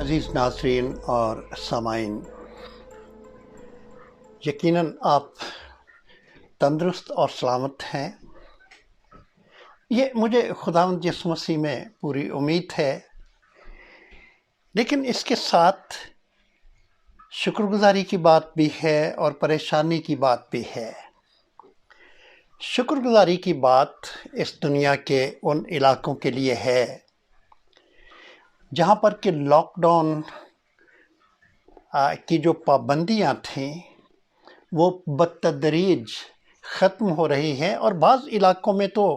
عزیز ناظرین اور سامعین، یقیناً آپ تندرست اور سلامت ہیں۔ یہ مجھے خداوند یسوع مسیح میں پوری امید ہے، لیکن اس کے ساتھ شکر گزاری کی بات بھی ہے اور پریشانی کی بات بھی ہے۔ شکر گزاری کی بات اس دنیا کے ان علاقوں کے لیے ہے جہاں پر کہ لاک ڈاؤن کی جو پابندیاں تھیں وہ بتدریج ختم ہو رہی ہیں، اور بعض علاقوں میں تو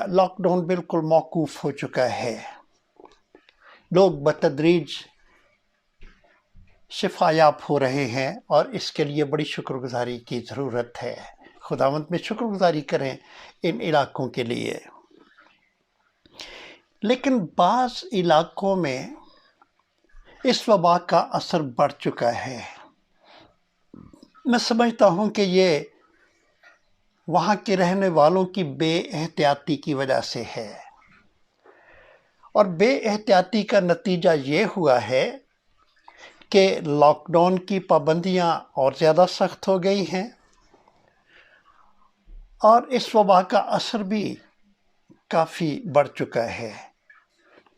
لاک ڈاؤن بالکل موقوف ہو چکا ہے۔ لوگ بتدریج شفا یاب ہو رہے ہیں اور اس کے لیے بڑی شکر گزاری کی ضرورت ہے۔ خداوند میں شکر گزاری کریں ان علاقوں کے لیے۔ لیکن بعض علاقوں میں اس وبا کا اثر بڑھ چکا ہے۔ میں سمجھتا ہوں کہ یہ وہاں کے رہنے والوں کی بے احتیاطی کی وجہ سے ہے، اور بے احتیاطی کا نتیجہ یہ ہوا ہے کہ لاک ڈاؤن کی پابندیاں اور زیادہ سخت ہو گئی ہیں، اور اس وبا کا اثر بھی کافی بڑھ چکا ہے۔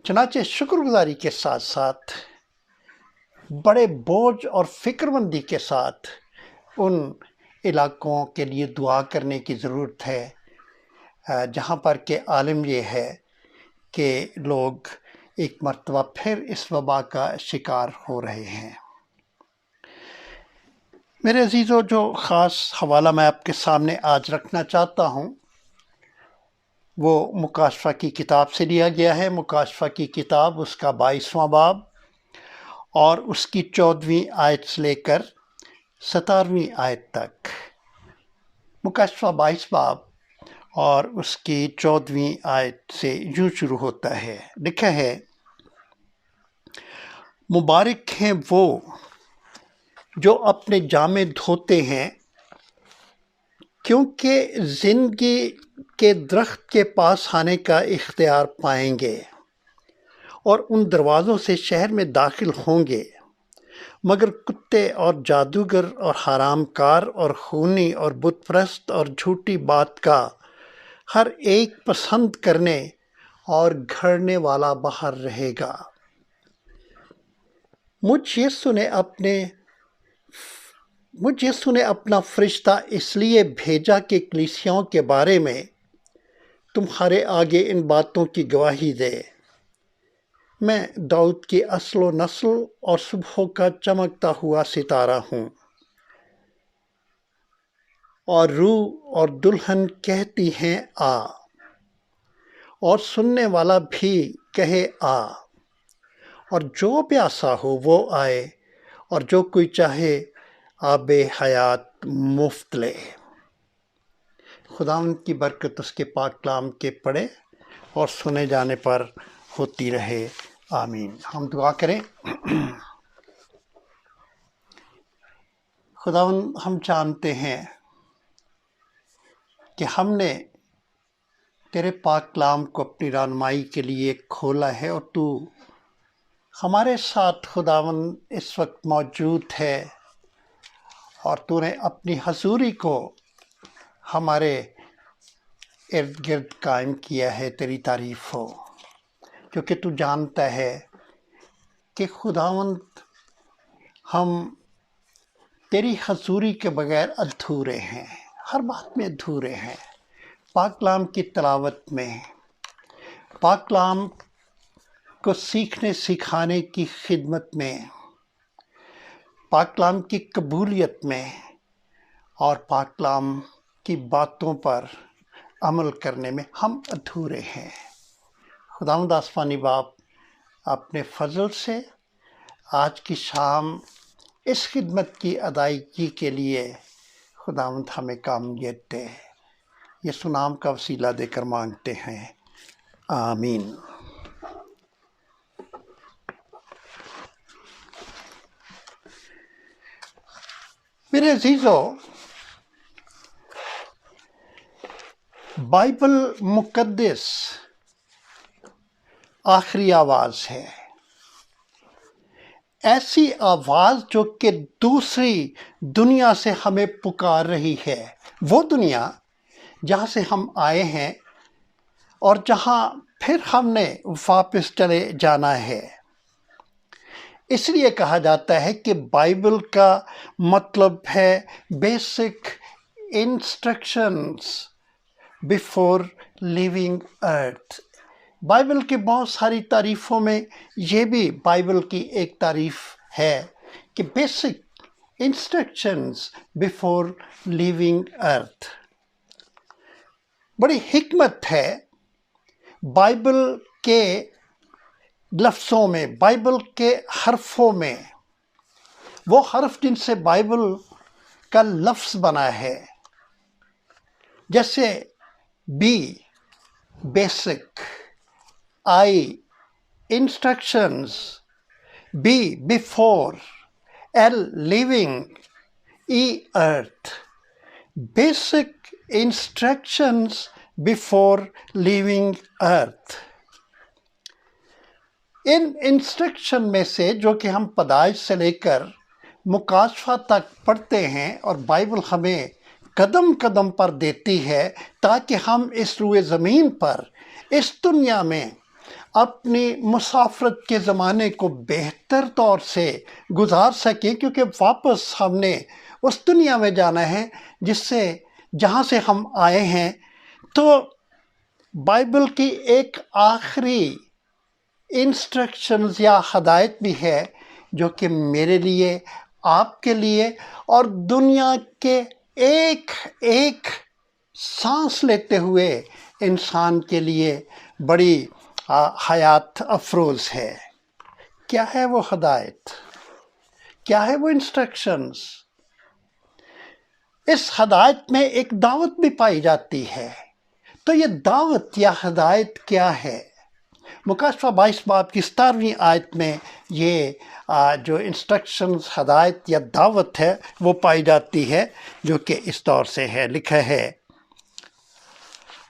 چنانچہ شکر گزاری کے ساتھ ساتھ بڑے بوجھ اور فکر مندی کے ساتھ ان علاقوں کے لیے دعا کرنے کی ضرورت ہے جہاں پر کہ عالم یہ ہے کہ لوگ ایک مرتبہ پھر اس وبا کا شکار ہو رہے ہیں۔ میرے عزیزو، جو خاص حوالہ میں آپ کے سامنے آج رکھنا چاہتا ہوں وہ مکاشفہ کی کتاب سے لیا گیا ہے۔ مکاشفہ کی کتاب، اس کا 22واں باب اور اس کی 14ویں آیت سے لے کر 17ویں آیت تک۔ مکاشفہ 22 باب اور اس کی 14ویں آیت سے یوں شروع ہوتا ہے، لکھا ہے: مبارک ہیں وہ جو اپنے جامے دھوتے ہیں، کیونکہ زندگی کے درخت کے پاس آنے کا اختیار پائیں گے، اور ان دروازوں سے شہر میں داخل ہوں گے۔ مگر کتے اور جادوگر اور حرام کار اور خونی اور بت پرست اور جھوٹی بات کا ہر ایک پسند کرنے اور گھڑنے والا باہر رہے گا۔ مجھ یسوع نے اپنا فرشتہ اس لیے بھیجا کہ کلیسیاؤں کے بارے میں تمہارے آگے ان باتوں کی گواہی دے۔ میں داؤد کی اصل و نسل اور صبح کا چمکتا ہوا ستارہ ہوں، اور روح اور دلہن کہتی ہیں آ، اور سننے والا بھی کہے آ، اور جو پیاسا ہو وہ آئے، اور جو کوئی چاہے آب حیات مفت لے۔ خداوند کی برکت اس کے پاک کلام کے پڑھے اور سنے جانے پر ہوتی رہے، آمین۔ ہم دعا کریں۔ خداوند، ہم جانتے ہیں کہ ہم نے تیرے پاک کلام کو اپنی رہنمائی کے لیے کھولا ہے، اور تو ہمارے ساتھ خداوند اس وقت موجود ہے، اور تو نے اپنی حضوری کو ہمارے ارد گرد قائم کیا ہے۔ تیری تعریف ہو، کیونکہ تو جانتا ہے کہ خداوند ہم تیری حضوری کے بغیر ادھورے ہیں، ہر بات میں ادھورے ہیں۔ پاک کلام کی تلاوت میں، پاک کلام کو سیکھنے سکھانے کی خدمت میں، پاک کلام کی قبولیت میں، اور پاک کلام کی باتوں پر عمل کرنے میں ہم ادھورے ہیں۔ خداوند آسمانی باپ، اپنے فضل سے آج کی شام اس خدمت کی ادائیگی کے لیے خداوند ہمیں کامیابی دے۔ یسوع نام کا وسیلہ دے کر مانگتے ہیں، آمین۔ میرے عزیزو، بائبل مقدس آخری آواز ہے، ایسی آواز جو کہ دوسری دنیا سے ہمیں پکار رہی ہے، وہ دنیا جہاں سے ہم آئے ہیں اور جہاں پھر ہم نے واپس چلے جانا ہے۔ اس لیے کہا جاتا ہے کہ بائبل کا مطلب ہے بیسک انسٹرکشنز بیفور لیونگ ارتھ۔ بائبل کی بہت ساری تعریفوں میں یہ بھی بائبل کی ایک تعریف ہے کہ بیسک انسٹرکشنز بیفور لیونگ ارتھ۔ بڑی حکمت ہے بائبل کے لفظوں میں، بائبل کے حرفوں میں۔ وہ حرف جن سے بائبل کا لفظ بنا ہے، جیسے B basic, I instructions, B before, L leaving, E earth. Basic instructions before leaving earth. ان انسٹرکشن میں سے جو کہ ہم پیدائش سے لے کر مکاشفہ تک پڑھتے ہیں اور بائبل ہمیں قدم قدم پر دیتی ہے تاکہ ہم اس روئے زمین پر، اس دنیا میں اپنی مسافرت کے زمانے کو بہتر طور سے گزار سکیں، کیونکہ واپس ہم نے اس دنیا میں جانا ہے جہاں سے ہم آئے ہیں۔ تو بائبل کی ایک آخری انسٹرکشنز یا ہدایت بھی ہے جو کہ میرے لیے، آپ کے لیے اور دنیا کے ایک ایک سانس لیتے ہوئے انسان کے لیے بڑی حیات افروز ہے۔ کیا ہے وہ ہدایت؟ کیا ہے وہ انسٹرکشنز؟ اس ہدایت میں ایک دعوت بھی پائی جاتی ہے۔ تو یہ دعوت یا ہدایت کیا ہے؟ مکاشفہ 22 باب کی 17ویں آیت میں یہ جو انسٹرکشنز، ہدایت یا دعوت ہے وہ پائی جاتی ہے، جو کہ اس طور سے ہے، لکھا ہے،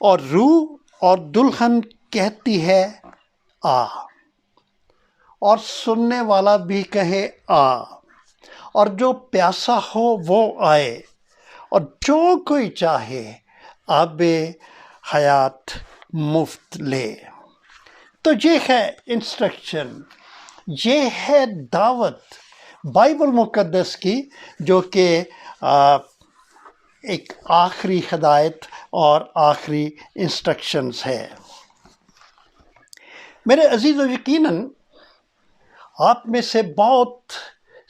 اور روح اور دلہن کہتی ہے آ، اور سننے والا بھی کہے آ، اور جو پیاسا ہو وہ آئے، اور جو کوئی چاہے آب حیات مفت لے۔ تو یہ ہے انسٹرکشن، یہ ہے دعوت بائبل مقدس کی، جو کہ ایک آخری ہدایت اور آخری انسٹرکشنز ہے۔ میرے عزیزو، یقیناً آپ میں سے بہت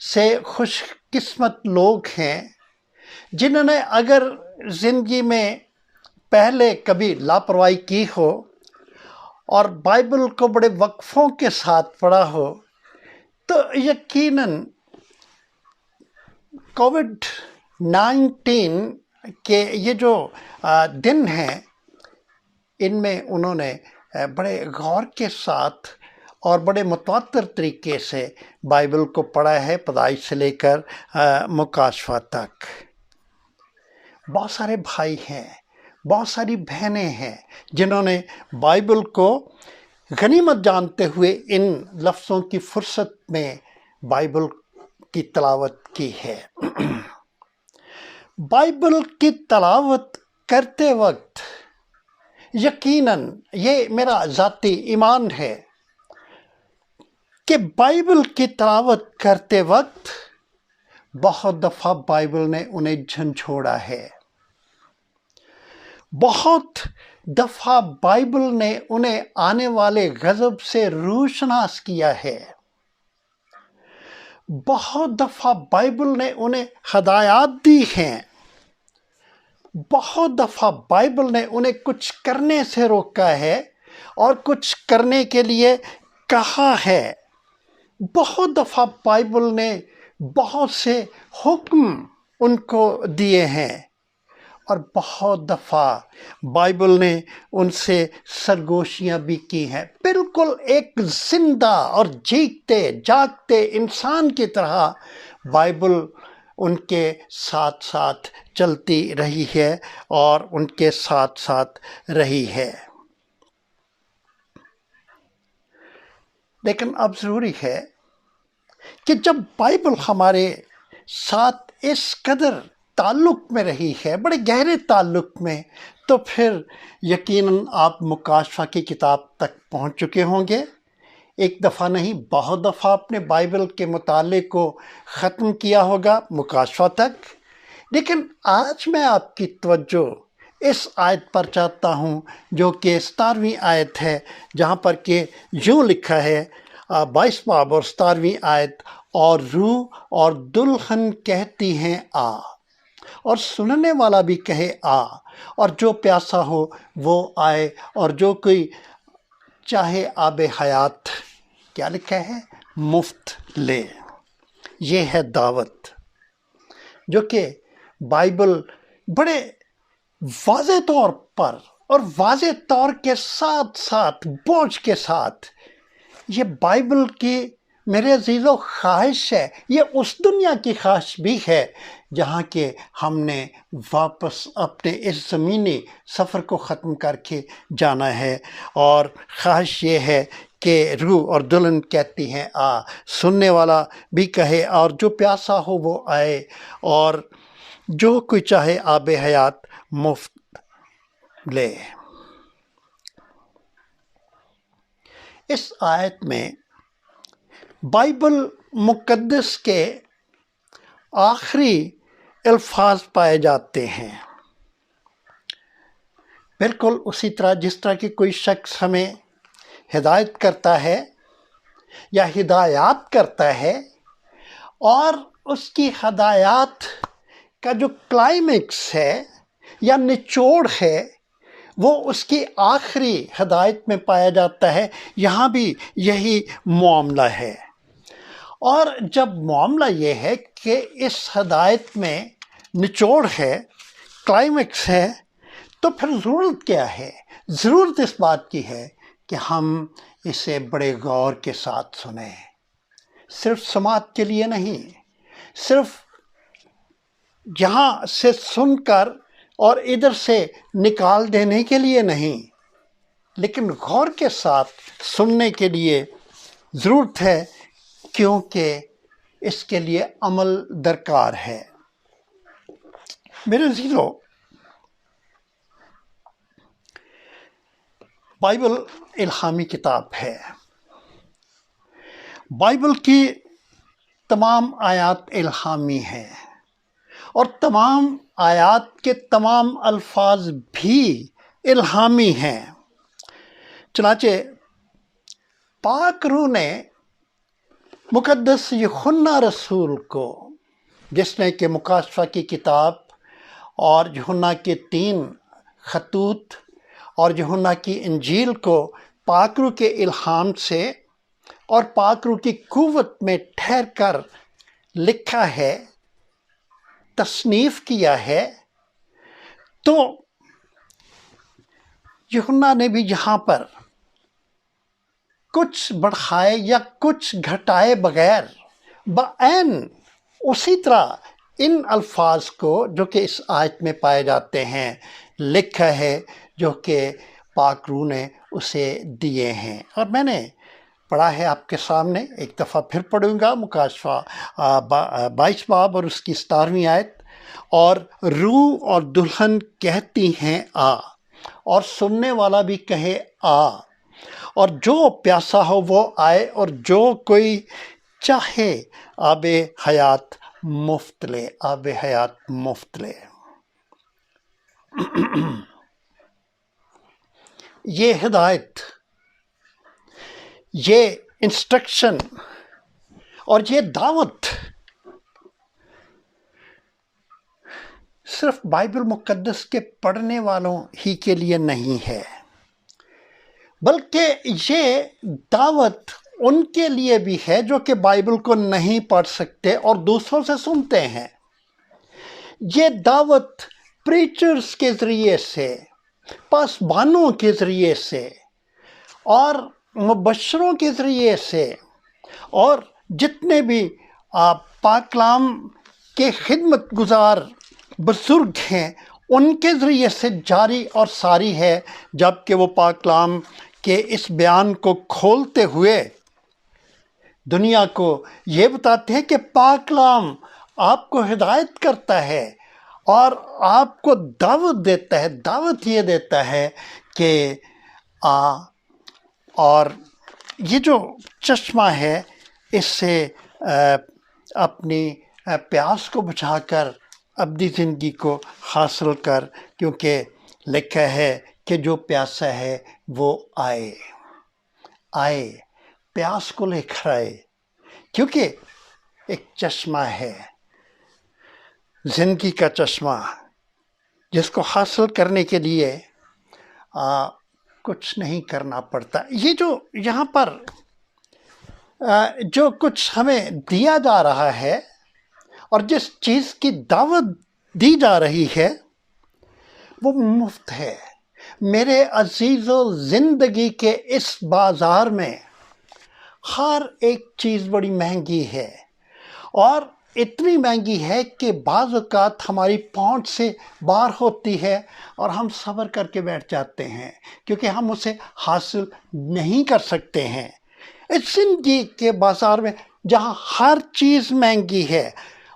سے خوش قسمت لوگ ہیں جنہوں نے اگر زندگی میں پہلے کبھی لاپرواہی کی ہو اور بائبل کو بڑے وقفوں کے ساتھ پڑھا ہو، تو یقیناً کووڈ-19 کے یہ جو دن ہیں، ان میں انہوں نے بڑے غور کے ساتھ اور بڑے متواتر طریقے سے بائبل کو پڑھا ہے، پیدائش سے لے کر مکاشفہ تک۔ بہت سارے بھائی ہیں، بہت ساری بہنیں ہیں جنہوں نے بائبل کو غنیمت جانتے ہوئے ان لفظوں کی فرصت میں بائبل کی تلاوت کی ہے۔ بائبل کی تلاوت کرتے وقت یقیناً یہ میرا ذاتی ایمان ہے کہ بائبل کی تلاوت کرتے وقت بہت دفعہ بائبل نے انہیں جھنجھوڑا ہے، بہت دفعہ بائبل نے انہیں آنے والے غضب سے روشناس کیا ہے، بہت دفعہ بائبل نے انہیں ہدایات دی ہیں، بہت دفعہ بائبل نے انہیں کچھ کرنے سے روکا ہے اور کچھ کرنے کے لیے کہا ہے۔ بہت دفعہ بائبل نے بہت سے حکم ان کو دیے ہیں، اور بہت دفعہ بائبل نے ان سے سرگوشیاں بھی کی ہیں۔ بالکل ایک زندہ اور جیتے جاگتے انسان کی طرح بائبل ان کے ساتھ ساتھ چلتی رہی ہے اور ان کے ساتھ ساتھ رہی ہے۔ لیکن اب ضروری ہے کہ جب بائبل ہمارے ساتھ اس قدر تعلق میں رہی ہے، بڑے گہرے تعلق میں، تو پھر یقیناً آپ مکاشفہ کی کتاب تک پہنچ چکے ہوں گے۔ ایک دفعہ نہیں، بہت دفعہ آپ نے بائبل کے مطالعے کو ختم کیا ہوگا مکاشفہ تک۔ لیکن آج میں آپ کی توجہ اس آیت پر چاہتا ہوں جو کہ 17ویں آیت ہے، جہاں پر کہ یوں لکھا ہے 22 باب اور 17ویں آیت، اور روح اور دلہن کہتی ہیں آ، اور سننے والا بھی کہے آ، اور جو پیاسا ہو وہ آئے، اور جو کوئی چاہے آب حیات، کیا لکھا ہے، مفت لے۔ یہ ہے دعوت جو کہ بائبل بڑے واضح طور پر اور واضح طور کے ساتھ ساتھ بوجھ کے ساتھ، یہ بائبل کی میرے عزیزو خواہش ہے، یہ اس دنیا کی خواہش بھی ہے جہاں کہ ہم نے واپس اپنے اس زمینی سفر کو ختم کر کے جانا ہے، اور خواہش یہ ہے کہ روح اور دلہن کہتی ہیں آ، سننے والا بھی کہے، اور جو پیاسا ہو وہ آئے، اور جو کوئی چاہے آب حیات مفت لے۔ اس آیت میں بائبل مقدس کے آخری الفاظ پائے جاتے ہیں، بالکل اسی طرح جس طرح کہ کوئی شخص ہمیں ہدایت کرتا ہے یا ہدایات کرتا ہے، اور اس کی ہدایات کا جو کلائمیکس ہے یا نچوڑ ہے وہ اس کی آخری ہدایت میں پایا جاتا ہے، یہاں بھی یہی معاملہ ہے۔ اور جب معاملہ یہ ہے کہ اس ہدایت میں نچوڑ ہے، کلائمیکس ہے، تو پھر ضرورت کیا ہے؟ ضرورت اس بات کی ہے کہ ہم اسے بڑے غور کے ساتھ سنیں، صرف سماعت کے لیے نہیں، صرف یہاں سے سن کر اور ادھر سے نکال دینے کے لیے نہیں، لیکن غور کے ساتھ سننے کے لیے ضرورت ہے، کیونکہ اس کے لیے عمل درکار ہے۔ میرے عزیزو، بائبل الہامی کتاب ہے۔ بائبل کی تمام آیات الہامی ہیں، اور تمام آیات کے تمام الفاظ بھی الہامی ہیں۔ چنانچہ پاک روح نے مقدس یوحنا رسول کو، جس نے کہ مکاشفہ کی کتاب اور یوحنا کے 3 خطوط اور یوحنا کی انجیل کو پاک روح کے الہام سے اور پاک روح کی قوت میں ٹھہر کر لکھا ہے، تصنیف کیا ہے، تو یوحنا نے بھی یہاں پر کچھ بڑھائے یا کچھ گھٹائے بغیر بعین اسی طرح ان الفاظ کو جو کہ اس آیت میں پائے جاتے ہیں لکھا ہے، جو کہ پاک روح نے اسے دیے ہیں۔ اور میں نے پڑھا ہے آپ کے سامنے، ایک دفعہ پھر پڑھوں گا، مکاشفہ 22 باب اور اس کی 17ویں آیت، اور روح اور دلہن کہتی ہیں آ، اور سننے والا بھی کہے آ، اور جو پیاسا ہو وہ آئے، اور جو کوئی چاہے آب حیات مفت لے، آب حیات مفت لے۔ یہ ہدایت، یہ انسٹرکشن اور یہ دعوت صرف بائبل مقدس کے پڑھنے والوں ہی کے لیے نہیں ہے، بلکہ یہ دعوت ان کے لیے بھی ہے جو کہ بائبل کو نہیں پڑھ سکتے اور دوسروں سے سنتے ہیں۔ یہ دعوت پریچرز کے ذریعے سے، پاسبانوں کے ذریعے سے، اور مبشروں کے ذریعے سے، اور جتنے بھی پاک کلام کے خدمت گزار بزرگ ہیں ان کے ذریعے سے جاری اور ساری ہے، جب کہ وہ پاک کلام کے اس بیان کو کھولتے ہوئے دنیا کو یہ بتاتے ہیں کہ پاک کلام آپ کو ہدایت کرتا ہے اور آپ کو دعوت دیتا ہے، دعوت یہ دیتا ہے کہ اور یہ جو چشمہ ہے اس سے اپنی پیاس کو بجھا کر ابدی زندگی کو حاصل کر، کیونکہ لکھا ہے کہ جو پیاسا ہے وہ آئے پیاس کو لے کر آئے، کیونکہ ایک چشمہ ہے، زندگی کا چشمہ، جس کو حاصل کرنے کے لیے کچھ نہیں کرنا پڑتا۔ یہ جو یہاں پر جو کچھ ہمیں دیا جا رہا ہے اور جس چیز کی دعوت دی جا رہی ہے وہ مفت ہے۔ میرے عزیزو، زندگی کے اس بازار میں ہر ایک چیز بڑی مہنگی ہے، اور اتنی مہنگی ہے کہ بعض اوقات ہماری پہنچ سے باہر ہوتی ہے اور ہم صبر کر کے بیٹھ جاتے ہیں کیونکہ ہم اسے حاصل نہیں کر سکتے ہیں۔ اس زندگی کے بازار میں جہاں ہر چیز مہنگی ہے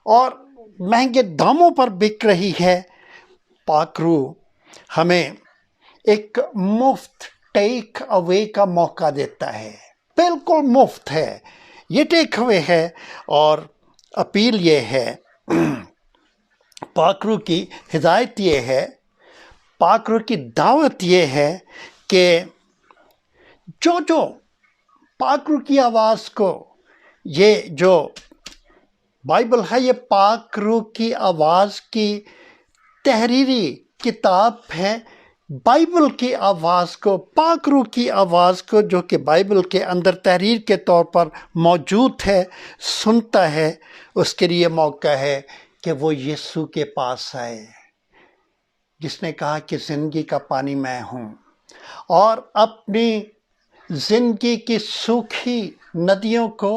اور مہنگے داموں پر بک رہی ہے، پاک روح ہمیں ایک مفت ٹیک اوے کا موقع دیتا ہے، بالکل مفت ہے یہ ٹیک اوے ہے۔ اور اپیل یہ ہے، پاک روح کی ہدایت یہ ہے، پاک روح کی دعوت یہ ہے کہ جو پاک روح کی آواز کو، یہ جو بائبل ہے یہ پاک روح کی آواز کی تحریری کتاب ہے، بائبل کی آواز کو، پاک روح کی آواز کو جو کہ بائبل کے اندر تحریر کے طور پر موجود ہے، سنتا ہے، اس کے لیے موقع ہے کہ وہ یسوع کے پاس آئے، جس نے کہا کہ زندگی کا پانی میں ہوں، اور اپنی زندگی کی سوکھی ندیوں کو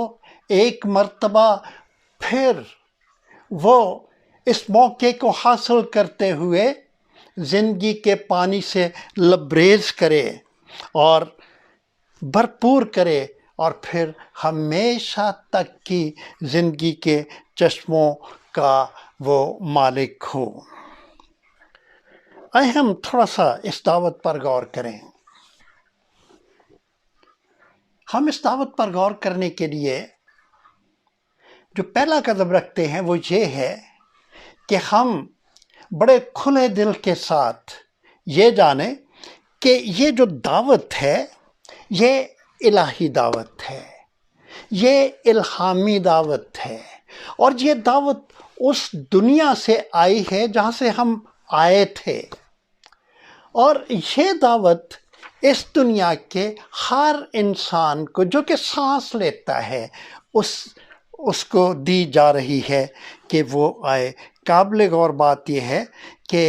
ایک مرتبہ پھر وہ اس موقع کو حاصل کرتے ہوئے زندگی کے پانی سے لبریز کرے اور بھرپور کرے، اور پھر ہمیشہ تک کی زندگی کے چشموں کا وہ مالک ہو۔ آئے ہم تھوڑا سا اس دعوت پر غور کریں۔ ہم اس دعوت پر غور کرنے کے لیے جو پہلا قدم رکھتے ہیں وہ یہ ہے کہ ہم بڑے کھلے دل کے ساتھ یہ جانیں کہ یہ جو دعوت ہے یہ الہی دعوت ہے، یہ الہامی دعوت ہے، اور یہ دعوت اس دنیا سے آئی ہے جہاں سے ہم آئے تھے، اور یہ دعوت اس دنیا کے ہر انسان کو جو کہ سانس لیتا ہے اس کو دی جا رہی ہے کہ وہ آئے۔ قابل غور بات یہ ہے کہ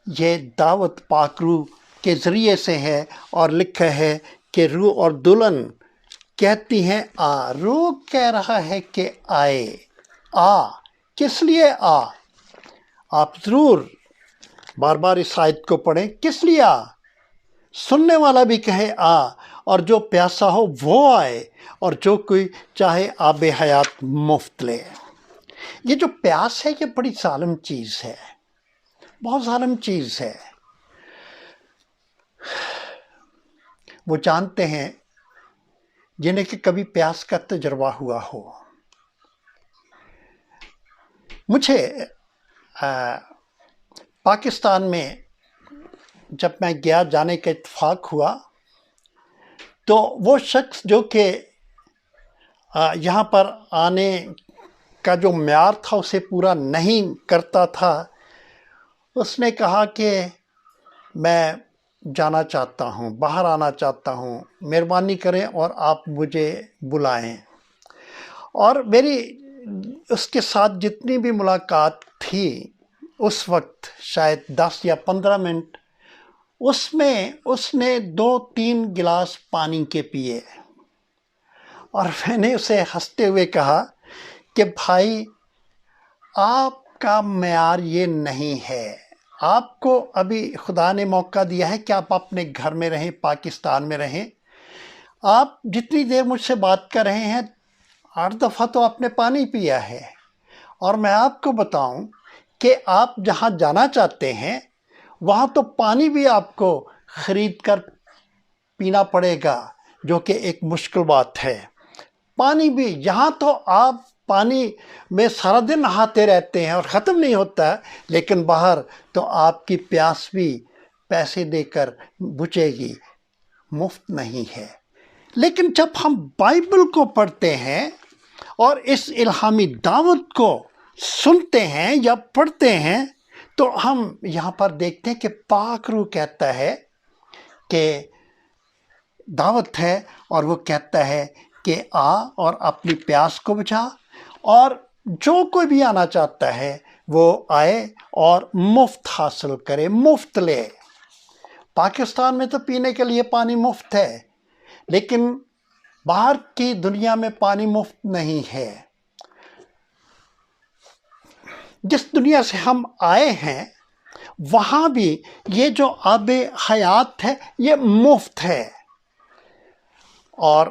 یہ دعوت پاک روح کے ذریعے سے ہے، اور لکھا ہے کہ روح اور دلہن کہتی ہیں روح کہہ رہا ہے کہ آئے، کس لیے آپ ضرور بار بار اس آیت کو پڑھیں، کس لیے سننے والا بھی کہے اور جو پیاسا ہو وہ آئے، اور جو کوئی چاہے آب حیات مفت لے۔ یہ جو پیاس ہے یہ بڑی ظالم چیز ہے، بہت ظالم چیز ہے۔ وہ جانتے ہیں جنہیں کہ کبھی پیاس کا تجربہ ہوا ہو۔ مجھے پاکستان میں جب میں گیا، جانے کا اتفاق ہوا، تو وہ شخص جو کہ یہاں پر آنے کا جو معیار تھا اسے پورا نہیں کرتا تھا، اس نے کہا کہ میں جانا چاہتا ہوں، باہر آنا چاہتا ہوں، مہربانی کریں اور آپ مجھے بلائیں۔ اور میری اس کے ساتھ جتنی بھی ملاقات تھی اس وقت، شاید 10 یا 15 منٹ، اس میں اس نے 2-3 گلاس پانی کے پیے، اور میں نے اسے ہنستے ہوئے کہا کہ بھائی آپ کا معیار یہ نہیں ہے، آپ کو ابھی خدا نے موقع دیا ہے کہ آپ اپنے گھر میں رہیں، پاکستان میں رہیں، آپ جتنی دیر مجھ سے بات کر رہے ہیں 8 دفعہ تو آپ نے پانی پیا ہے، اور میں آپ کو بتاؤں کہ آپ جہاں جانا چاہتے ہیں وہاں تو پانی بھی آپ کو خرید کر پینا پڑے گا، جو کہ ایک مشکل بات ہے۔ پانی بھی، یہاں تو آپ پانی میں سارا دن نہاتے رہتے ہیں اور ختم نہیں ہوتا، لیکن باہر تو آپ کی پیاس بھی پیسے دے کر بجھے گی، مفت نہیں ہے۔ لیکن جب ہم بائبل کو پڑھتے ہیں اور اس الہامی دعوت کو سنتے ہیں یا پڑھتے ہیں، تو ہم یہاں پر دیکھتے ہیں کہ پاک روح کہتا ہے کہ دعوت ہے، اور وہ کہتا ہے کہ آ اور اپنی پیاس کو بجھا، اور جو کوئی بھی آنا چاہتا ہے وہ آئے اور مفت حاصل کرے، مفت لے۔ پاکستان میں تو پینے کے لیے پانی مفت ہے، لیکن باہر کی دنیا میں پانی مفت نہیں ہے۔ جس دنیا سے ہم آئے ہیں وہاں بھی یہ جو آب حیات ہے یہ مفت ہے۔ اور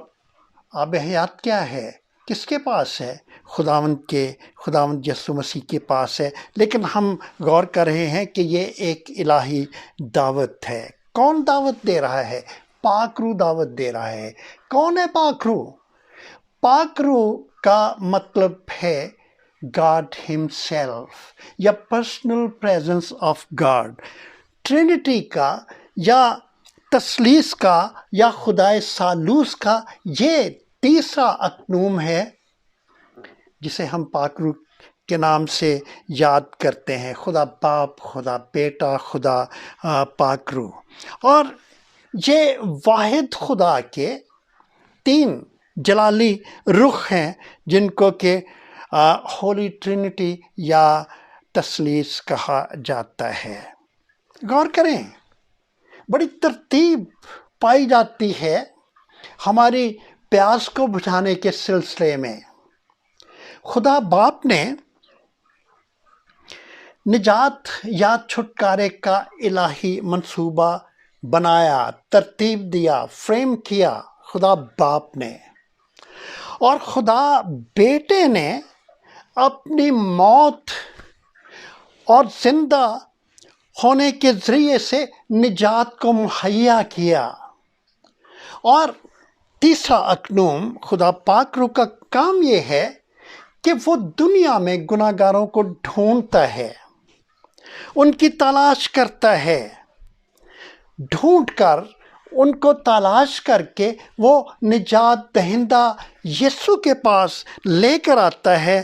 آب حیات کیا ہے؟ کس کے پاس ہے؟ خداوند یسوع مسیح کے پاس ہے۔ لیکن ہم غور کر رہے ہیں کہ یہ ایک الہی دعوت ہے۔ کون دعوت دے رہا ہے؟ پاک روح دعوت دے رہا ہے۔ کون ہے پاک روح؟ پاک روح کا مطلب ہے گاڈ ہمسیلف، یا personal presence of God, Trinity کا یا تثلیث کا یا خدائے ثالوث کا یہ تیسرا اقنوم ہے جسے ہم پاک روح کے نام سے یاد کرتے ہیں، خدا باپ، خدا بیٹا، خدا پاک روح۔ اور یہ واحد خدا کے 3 جلالی رخ ہیں جن کو کہ ہولی ٹرینٹی یا تثلیث کہا جاتا ہے۔ غور کریں، بڑی ترتیب پائی جاتی ہے ہماری پیاس کو بجھانے کے سلسلے میں۔ خدا باپ نے نجات یا چھٹکارے کا الہی منصوبہ بنایا، ترتیب دیا، فریم کیا خدا باپ نے، اور خدا بیٹے نے اپنی موت اور زندہ ہونے کے ذریعے سے نجات کو مہیا کیا۔ اور تیسرا اقنوم خدا پاک روح کا کام یہ ہے کہ وہ دنیا میں گناہ گاروں کو ڈھونڈتا ہے، ان کی تلاش کرتا ہے، ڈھونڈ کر ان کو تلاش کر کے وہ نجات دہندہ یسوع کے پاس لے کر آتا ہے،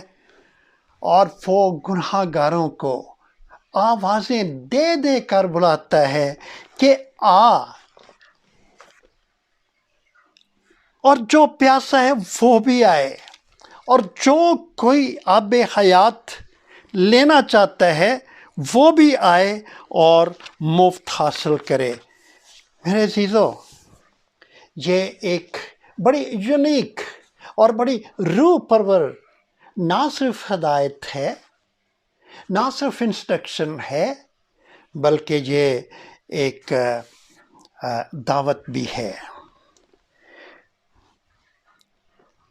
اور وہ گناہ گاروں کو آوازیں دے دے کر بلاتا ہے کہ آ، اور جو پیاسا ہے وہ بھی آئے، اور جو کوئی آب حیات لینا چاہتا ہے وہ بھی آئے اور مفت حاصل کرے۔ میرے عزیزو، یہ ایک بڑی یونیک اور بڑی روح پرور نہ صرف ہدایت ہے، نہ صرف انسٹرکشن ہے، بلکہ یہ ایک دعوت بھی ہے۔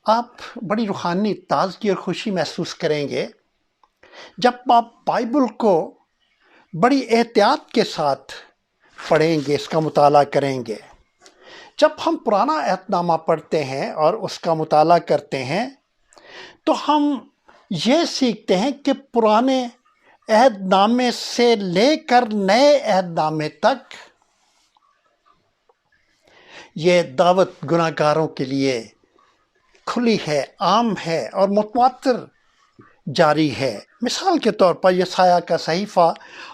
آپ بڑی روحانی تازگی اور خوشی محسوس کریں گے جب آپ بائبل کو بڑی احتیاط کے ساتھ پڑھیں گے، اس کا مطالعہ کریں گے۔ جب ہم پرانا عہد نامہ پڑھتے ہیں اور اس کا مطالعہ کرتے ہیں تو ہم یہ سیکھتے ہیں کہ پرانے عہد نامے سے لے کر نئے عہد نامے تک یہ دعوت گناہ گاروں کے لیے کھلی ہے، عام ہے اور متواتر جاری ہے۔ مثال کے طور پر یسایہ کا صحیفہ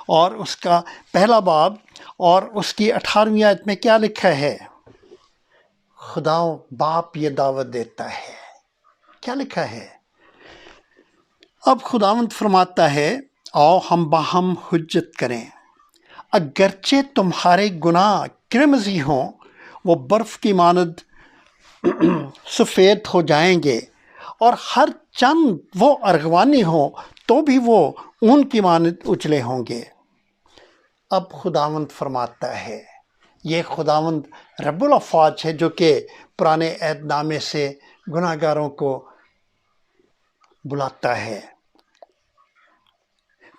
اور اس کا 1 باب اور اس کی 18ویں آیت میں کیا لکھا ہے؟ خدا باپ یہ دعوت دیتا ہے۔ کیا لکھا ہے؟ اب خداوند فرماتا ہے، آؤ ہم باہم حجت کریں، اگرچہ تمہارے گناہ کرمزی ہوں وہ برف کی مانند سفید ہو جائیں گے، اور ہر چند وہ ارغوانی ہوں تو بھی وہ اون کی مانند اجلے ہوں گے۔ اب خداوند فرماتا ہے، یہ خداوند رب الافواج ہے جو کہ پرانے عہد نامے سے گناہ گاروں کو بلاتا ہے۔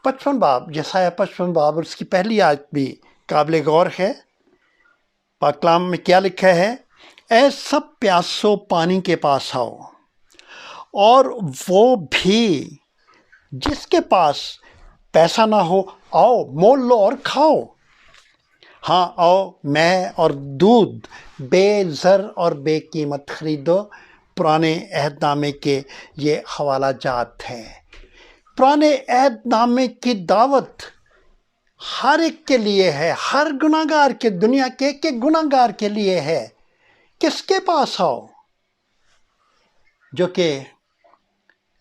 55 باب، یسایہ 55 باب اور اس کی پہلی آیت بھی قابل غور ہے۔ پاک کلام میں کیا لکھا ہے؟ اے سب پیاسو پانی کے پاس آؤ، اور وہ بھی جس کے پاس پیسہ نہ ہو آؤ، مول لو اور کھاؤ۔ ہاں آؤ، میں اور دودھ بے زر اور بے قیمت خریدو۔ پرانے عہد نامے کے یہ حوالہ جات ہیں۔ پرانے عہد نامے کی دعوت ہر ایک کے لیے ہے، ہر گناہ گار کے، دنیا کے ایک گناہ گار کے لیے ہے۔ کس کے پاس آؤ؟ جو کہ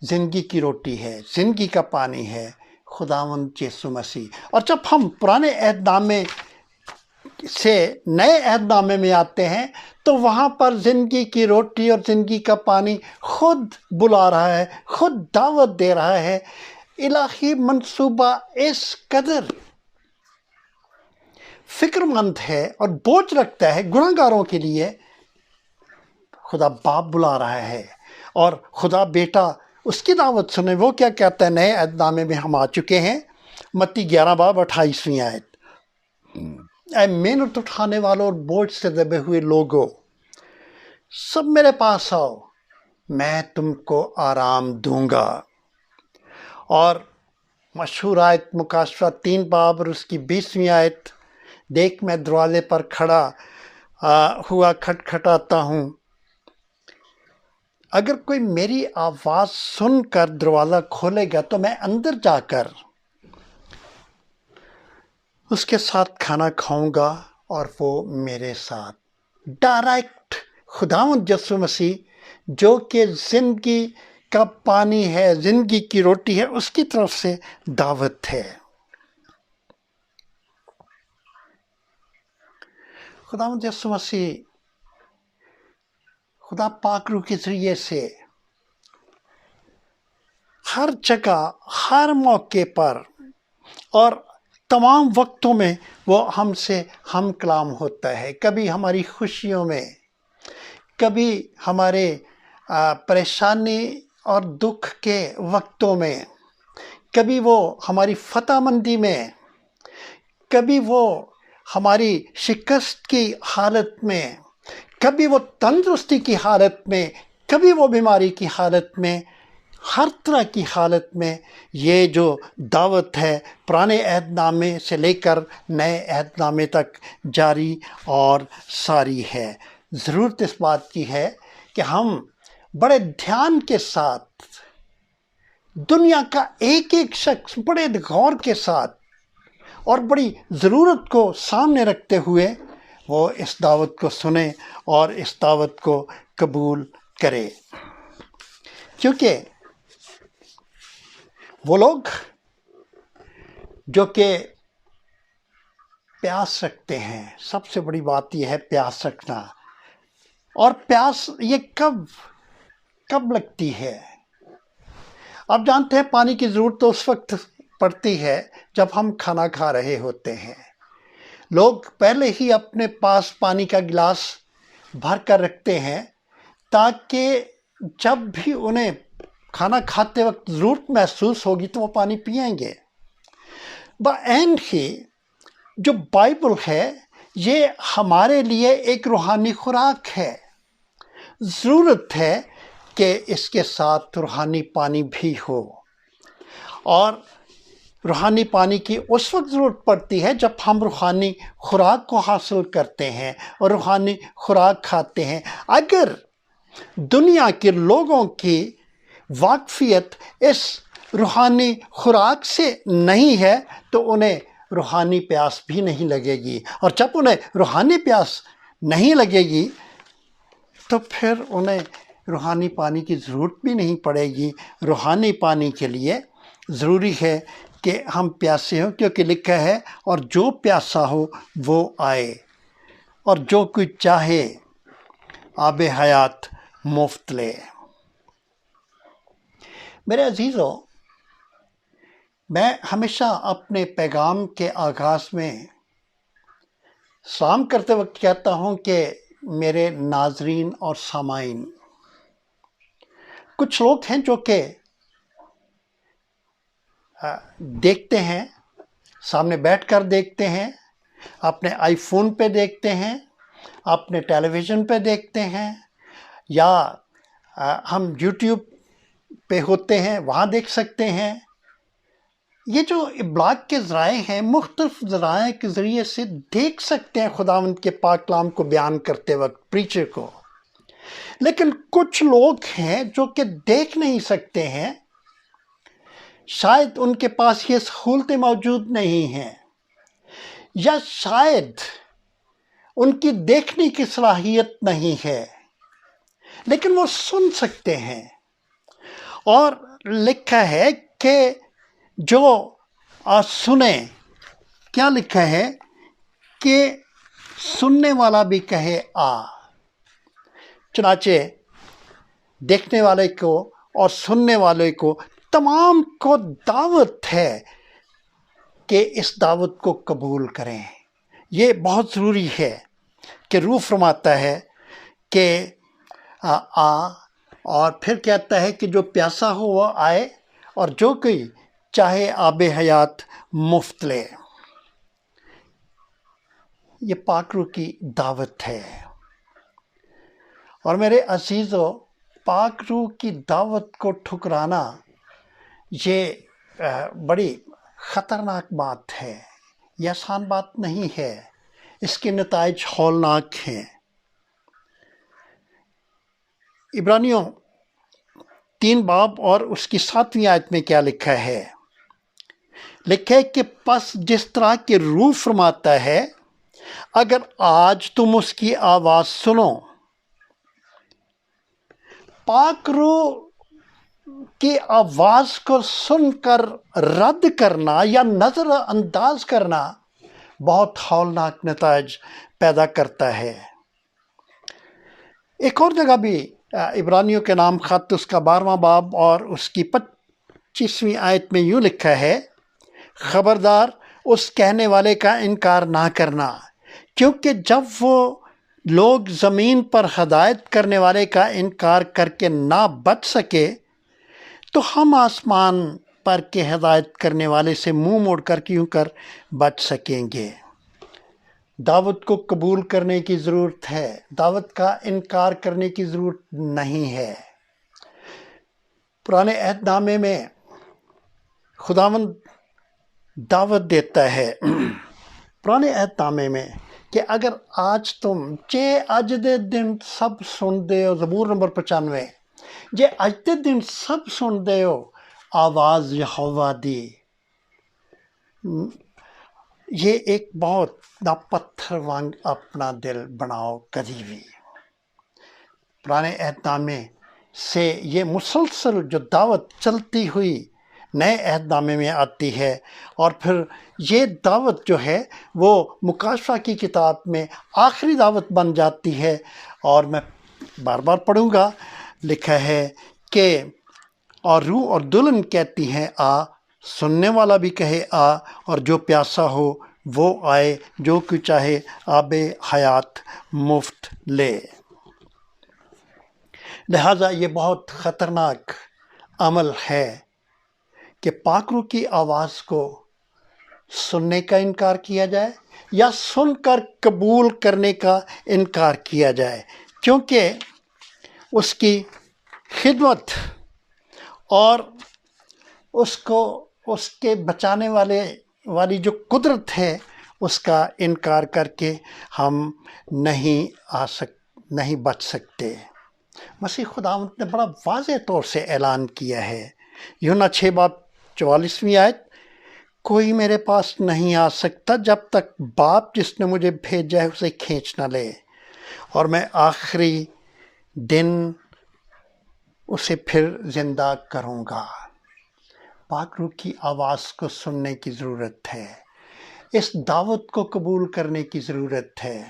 زندگی کی روٹی ہے، زندگی کا پانی ہے، خداوند یسوع مسیح۔ اور جب ہم پرانے عہد نامے سے نئے عہد نامے میں آتے ہیں تو وہاں پر زندگی کی روٹی اور زندگی کا پانی خود بلا رہا ہے، خود دعوت دے رہا ہے۔ الہی منصوبہ اس قدر فکر مند ہے اور بوجھ رکھتا ہے گناہ گاروں کے لیے۔ خدا باپ بلا رہا ہے اور خدا بیٹا اس کی دعوت سنے۔ وہ کیا کہتا ہے؟ نئے عہد نامے میں ہم آ چکے ہیں، متی 11 باب 28ویں آیت، اے محنت اٹھانے والوں اور بوجھ سے دبے ہوئے لوگوں، سب میرے پاس آؤ، میں تم کو آرام دوں گا۔ اور مشہور آیت مکاشفہ 3 باب اور اس کی 20ویں آیت، دیکھ میں دروازے پر کھڑا ہوا کھٹکھٹاتا ہوں، اگر کوئی میری آواز سن کر دروازہ کھولے گا تو میں اندر جا کر اس کے ساتھ کھانا کھاؤں گا اور وہ میرے ساتھ۔ ڈائریکٹ خداوند یسوع مسیح جو کہ زندگی کا پانی ہے، زندگی کی روٹی ہے، اس کی طرف سے دعوت ہے۔ خداوند یسوع مسیح خدا پاک روح کے ذریعے سے ہر جگہ، ہر موقع پر اور تمام وقتوں میں وہ ہم سے ہم کلام ہوتا ہے۔ کبھی ہماری خوشیوں میں، کبھی ہمارے پریشانی اور دکھ کے وقتوں میں، کبھی وہ ہماری فتح مندی میں، کبھی وہ ہماری شکست کی حالت میں، کبھی وہ تندرستی کی حالت میں، کبھی وہ بیماری کی حالت میں، ہر طرح کی حالت میں یہ جو دعوت ہے پرانے عہد نامے سے لے کر نئے عہد نامے تک جاری اور ساری ہے۔ ضرورت اس بات کی ہے کہ ہم بڑے دھیان کے ساتھ، دنیا کا ایک ایک شخص بڑے غور کے ساتھ اور بڑی ضرورت کو سامنے رکھتے ہوئے وہ اس دعوت کو سنے اور اس دعوت کو قبول کرے، کیونکہ وہ لوگ جو کہ پیاس رکھتے ہیں، سب سے بڑی بات یہ ہے پیاس رکھنا۔ اور پیاس یہ کب لگتی ہے؟ آپ جانتے ہیں پانی کی ضرورت تو اس وقت پڑتی ہے جب ہم کھانا کھا رہے ہوتے ہیں۔ لوگ پہلے ہی اپنے پاس پانی کا گلاس بھر کر رکھتے ہیں تاکہ جب بھی انہیں کھانا کھاتے وقت ضرورت محسوس ہوگی تو وہ پانی پئیں گے۔ بعین ہی جو بائبل ہے یہ ہمارے لیے ایک روحانی خوراک ہے۔ ضرورت ہے کہ اس کے ساتھ روحانی پانی بھی ہو، اور روحانی پانی کی اس وقت ضرورت پڑتی ہے جب ہم روحانی خوراک کو حاصل کرتے ہیں اور روحانی خوراک کھاتے ہیں۔ اگر دنیا کے لوگوں کی واقفیت اس روحانی خوراک سے نہیں ہے تو انہیں روحانی پیاس بھی نہیں لگے گی، اور جب انہیں روحانی پیاس نہیں لگے گی تو پھر انہیں روحانی پانی کی ضرورت بھی نہیں پڑے گی۔ روحانی پانی کے لیے ضروری ہے کہ ہم پیاسے ہوں، کیونکہ لکھا ہے اور جو پیاسا ہو وہ آئے، اور جو کوئی چاہے آب حیات مفت لے۔ میرے عزیزو، میں ہمیشہ اپنے پیغام کے آغاز میں سلام کرتے وقت کہتا ہوں کہ میرے ناظرین اور سامعین، کچھ لوگ ہیں جو کہ دیکھتے ہیں، سامنے بیٹھ کر دیکھتے ہیں، اپنے آئی فون پہ دیکھتے ہیں، اپنے ٹیلی ویژن پہ دیکھتے ہیں، یا ہم یوٹیوب پہ ہوتے ہیں وہاں دیکھ سکتے ہیں۔ یہ جو ابلاغ کے ذرائع ہیں، مختلف ذرائع کے ذریعے سے دیکھ سکتے ہیں خداوند کے پاک کلام کو بیان کرتے وقت پریچر کو۔ لیکن کچھ لوگ ہیں جو کہ دیکھ نہیں سکتے ہیں، شاید ان کے پاس یہ سہولتیں موجود نہیں ہیں، یا شاید ان کی دیکھنے کی صلاحیت نہیں ہے، لیکن وہ سن سکتے ہیں۔ اور لکھا ہے کہ جو سنیں، کیا لکھا ہے کہ سننے والا بھی کہے آ۔ چنانچہ دیکھنے والے کو اور سننے والے کو تمام کو دعوت ہے کہ اس دعوت کو قبول کریں۔ یہ بہت ضروری ہے کہ روح فرماتا ہے کہ آ، اور پھر کہتا ہے کہ جو پیاسا ہو وہ آئے، اور جو کوئی چاہے آب حیات مفت لے۔ یہ پاک روح کی دعوت ہے۔ اور میرے عزیزو، پاک روح کی دعوت کو ٹھکرانا یہ بڑی خطرناک بات ہے، یہ آسان بات نہیں ہے، اس کے نتائج ہولناک ہیں۔ عبرانیوں 3 باب اور اس کی 7ویں آیت میں کیا لکھا ہے؟ لکھا ہے کہ پس جس طرح کہ روح فرماتا ہے، اگر آج تم اس کی آواز سنو۔ پاک روح کی آواز کو سن کر رد کرنا یا نظر انداز کرنا بہت ہولناک نتائج پیدا کرتا ہے۔ ایک اور جگہ بھی عبرانیوں کے نام خط اس کا 12واں باب اور اس کی 25ویں آیت میں یوں لکھا ہے، خبردار اس کہنے والے کا انکار نہ کرنا، کیونکہ جب وہ لوگ زمین پر ہدایت کرنے والے کا انکار کر کے نہ بچ سکے، تو ہم آسمان پر کے ہدایت کرنے والے سے منہ موڑ کر کیوں کر بچ سکیں گے۔ دعوت کو قبول کرنے کی ضرورت ہے، دعوت کا انکار کرنے کی ضرورت نہیں ہے۔ پرانے عہد نامے میں خداوند دعوت دیتا ہے پرانے عہد نامے میں کہ اگر آج تم جے اج دے دن سب سن دے ہو، زبور نمبر 95، جے اج دے دن سب سن دے ہو آواز یہوہ دی۔ یہ ایک بہت نہ پتھر وانگ اپنا دل بناؤ کدی بھی۔ پرانے عہد نامے سے یہ مسلسل جو دعوت چلتی ہوئی نئے عہد نامے میں آتی ہے، اور پھر یہ دعوت جو ہے وہ مکاشفہ کی کتاب میں آخری دعوت بن جاتی ہے۔ اور میں بار بار پڑھوں گا، لکھا ہے کہ اور روح اور دلہن کہتی ہیں آ، سننے والا بھی کہے آ، اور جو پیاسا ہو وہ آئے، جو کوئی چاہے آب حیات مفت لے۔ لہٰذا یہ بہت خطرناک عمل ہے کہ پاک روح کی آواز کو سننے کا انکار کیا جائے یا سن کر قبول کرنے کا انکار کیا جائے، کیونکہ اس کی خدمت اور اس کے بچانے والی جو قدرت ہے، اس کا انکار کر کے ہم نہیں بچ سکتے۔ مسیح خداوند نے بڑا واضح طور سے اعلان کیا ہے، یوحنا 6 باب 44ویں آیت، کوئی میرے پاس نہیں آ سکتا جب تک باپ جس نے مجھے بھیجا ہے اسے کھینچ نہ لے، اور میں آخری دن اسے پھر زندہ کروں گا۔ پاک روح کی آواز کو سننے کی ضرورت ہے، اس دعوت کو قبول کرنے کی ضرورت ہے۔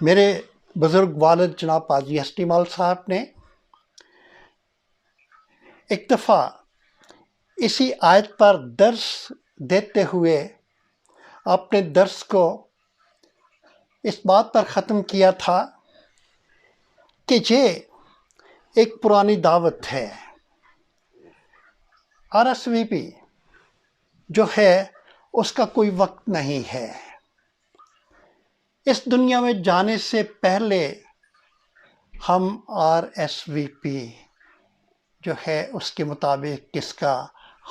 میرے بزرگ والد جناب قاضی ایس ٹی مال صاحب نے ایک دفعہ اسی آیت پر درس دیتے ہوئے اپنے درس کو اس بات پر ختم کیا تھا کہ یہ ایک پرانی دعوت ہے، RSVP جو ہے اس کا کوئی وقت نہیں ہے۔ اس دنیا میں جانے سے پہلے ہم RSVP جو ہے اس کے مطابق کس کا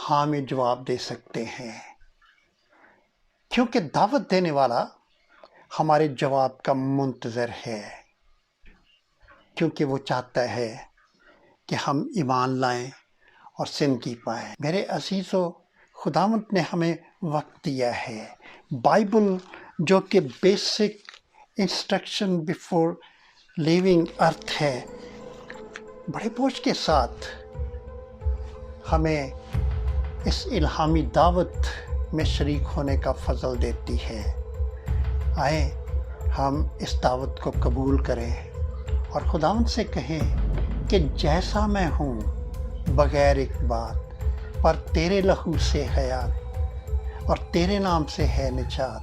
ہاں میں جواب دے سکتے ہیں، کیونکہ دعوت دینے والا ہمارے جواب کا منتظر ہے، کیونکہ وہ چاہتا ہے کہ ہم ایمان لائیں اور زندگی پائیں۔ میرے عزیزو، خداوند نے ہمیں وقت دیا ہے۔ بائبل جو کہ بیسک انسٹرکشن بیفور لیونگ ارتھ ہے، بڑے بوجھ کے ساتھ ہمیں اس الہامی دعوت میں شریک ہونے کا فضل دیتی ہے۔ آئیں ہم اس دعوت کو قبول کریں اور خداوند سے کہیں کہ جیسا میں ہوں بغیر ایک بات پر تیرے لہو سے حیات اور تیرے نام سے ہے نجات،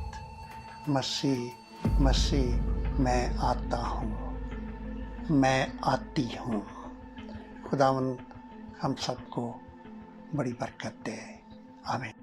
مسیح میں آتا ہوں، میں آتی ہوں۔ خداوند ہم سب کو بڑی برکت دے، آمین۔